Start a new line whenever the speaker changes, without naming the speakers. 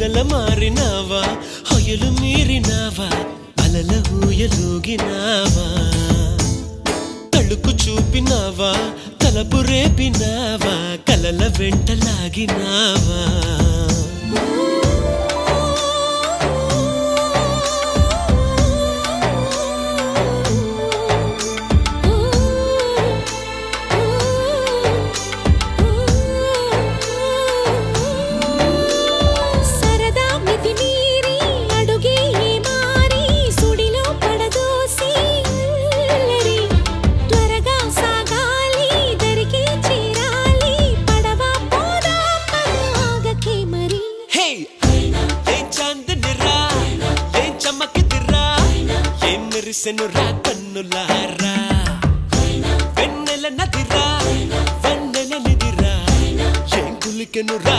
వెన్నెల మారినావా హొయలు మీరినావా అలల ఊయలూగినావా తళుకు చూపినావా తలపు రేపినావా కలల వెంటలాగినావా మెరిసెనురా కన్నులారా వెన్నెల నదిరా వెన్నెల నిదిరా ఏం కులికెనురా